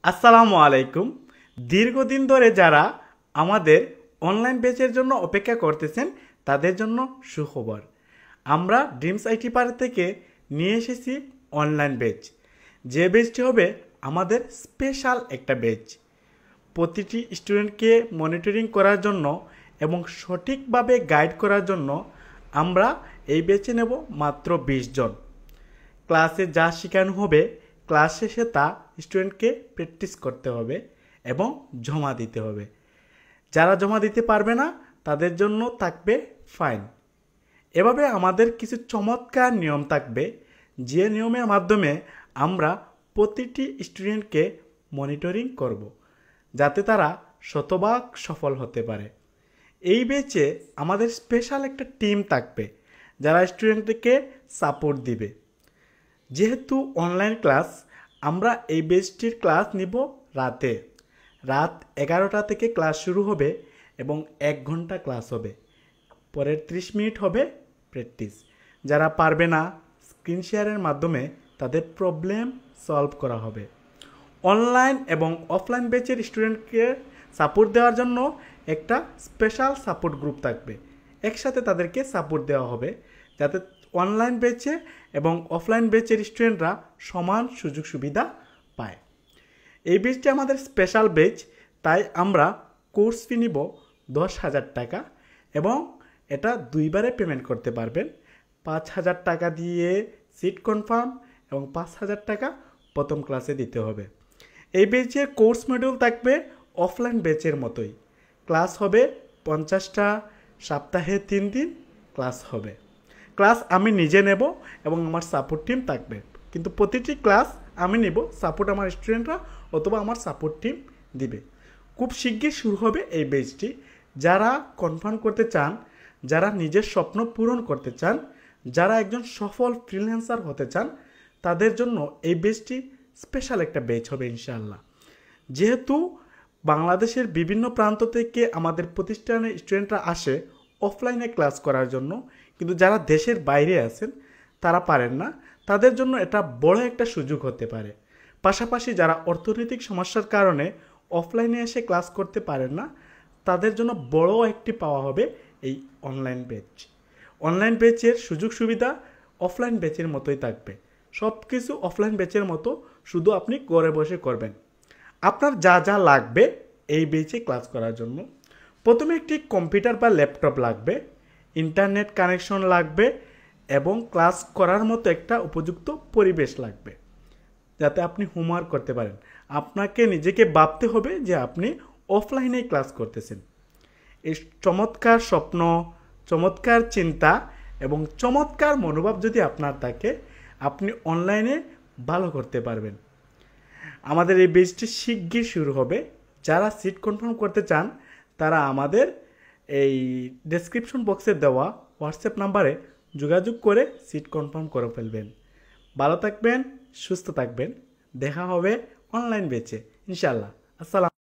আসসালামু আলাইকুম। দীর্ঘদিন ধরে যারা আমাদের অনলাইন ব্যাচের জন্য অপেক্ষা করতেছেন তাদের জন্য সুখবর। আমরা ড্রিমস আইটি পার্ক থেকে নিয়ে এসেছি অনলাইন ব্যাচ। যে ব্যাচটি হবে আমাদের স্পেশাল একটা ব্যাচ। প্রতিটি স্টুডেন্টকে মনিটরিং করার জন্য এবং সঠিকভাবে গাইড করার জন্য আমরা এই ব্যাচে নেব মাত্র 20 জন। ক্লাসে যা শেখানো হবে ক্লাস শেষে তা স্টুডেন্টকে প্র্যাকটিস করতে হবে এবং জমা দিতে হবে। যারা জমা দিতে পারবে না তাদের জন্য থাকবে ফাইন। এভাবে আমাদের কিছু চমৎকার নিয়ম থাকবে, যে নিয়মের মাধ্যমে আমরা প্রতিটি স্টুডেন্টকে মনিটরিং করব, যাতে তারা শতভাগ সফল হতে পারে। এই ব্যাচে আমাদের স্পেশাল একটা টিম থাকবে যারা স্টুডেন্টকে সাপোর্ট দিবে। যেহেতু অনলাইন ক্লাস, আমরা এই ব্যাচটির ক্লাস নিব রাত 11টা থেকে ক্লাস শুরু হবে এবং 1 ঘন্টা ক্লাস হবে। পরের 30 মিনিট হবে প্র্যাকটিস। যারা পারবে না স্ক্রিন শেয়ারের মাধ্যমে তাদের প্রবলেম সলভ করা হবে। অনলাইন এবং অফলাইন ব্যাচের স্টুডেন্টকে সাপোর্ট দেওয়ার জন্য একটা স্পেশাল সাপোর্ট গ্রুপ থাকবে। একসাথে তাদেরকে সাপোর্ট দেওয়া হবে যাতে অনলাইন ব্যাচে এবং অফলাইন ব্যাচের স্টুডেন্টরা সমান সুযোগ সুবিধা পায়। এই ব্যাচটি আমাদের স্পেশাল ব্যাচ, তাই আমরা কোর্স ফি নিব 10,000 টাকা এবং এটা 2 বারে পেমেন্ট করতে পারবেন। 5,000 টাকা দিয়ে সিট কনফার্ম এবং 5,000 টাকা প্রথম ক্লাসে দিতে হবে। এই ব্যাচের কোর্স মডিউল থাকবে অফলাইন ব্যাচের মতোই। ক্লাস হবে 50টা, সপ্তাহে 3 দিন ক্লাস হবে। ক্লাস আমি নিজে নেব এবং আমার সাপোর্ট টিম থাকবে, কিন্তু প্রতিটি ক্লাস আমি নেব, সাপোর্ট আমার স্টুডেন্টরা অথবা আমার সাপোর্ট টিম দিবে। খুব শিগগির শুরু হবে এই ব্যাচটি। যারা কনফার্ম করতে চান, যারা নিজের স্বপ্ন পূরণ করতে চান, যারা একজন সফল ফ্রিল্যান্সার হতে চান, তাদের জন্য এই ব্যাচটি স্পেশাল একটা ব্যাচ হবে ইনশাআল্লাহ। যেহেতু বাংলাদেশের বিভিন্ন প্রান্ত থেকে আমাদের প্রতিষ্ঠানের স্টুডেন্টরা আসে অফলাইনে ক্লাস করার জন্য, কিন্তু যারা দেশের বাইরে আছেন তারা পারেন না, তাদের জন্য এটা বড় একটা সুযোগ হতে পারে। পাশাপাশি যারা অর্থনৈতিক সমস্যার কারণে অফলাইনে এসে ক্লাস করতে পারেন না, তাদের জন্য বড় একটি পাওয়া হবে এই অনলাইন ব্যাচ। অনলাইন ব্যাচের সুযোগ সুবিধা অফলাইন ব্যাচের মতোই থাকবে। সব কিছু অফলাইন ব্যাচের মতো, শুধু আপনি ঘরে বসে করবেন। আপনার যা যা লাগবে এই ব্যাচে ক্লাস করার জন্য, প্রথমে একটি কম্পিউটার বা ল্যাপটপ লাগবে, ইন্টারনেট কানেকশন লাগবে এবং ক্লাস করার মতো একটা উপযুক্ত পরিবেশ লাগবে যাতে আপনি হোমওয়ার্ক করতে পারেন। আপনাকে নিজেকে ভাবতে হবে যে আপনি অফলাইনেই ক্লাস করতেছেন। এই চমৎকার স্বপ্ন, চমৎকার চিন্তা এবং চমৎকার মনোভাব যদি আপনার থাকে, আপনি অনলাইনে ভালো করতে পারবেন। আমাদের এই ব্যাচটি শিগগির শুরু হবে। যারা সিট কনফার্ম করতে চান তারা আমাদের এই ডেসক্রিপশন বক্সে দেওয়া হোয়াটসঅ্যাপ নাম্বারে যোগাযোগ করে সিট কনফার্ম করে ফেলবেন। ভালো থাকবেন, সুস্থ থাকবেন। দেখা হবে অনলাইন ব্যাচে ইনশাআল্লাহ। আসসালাম।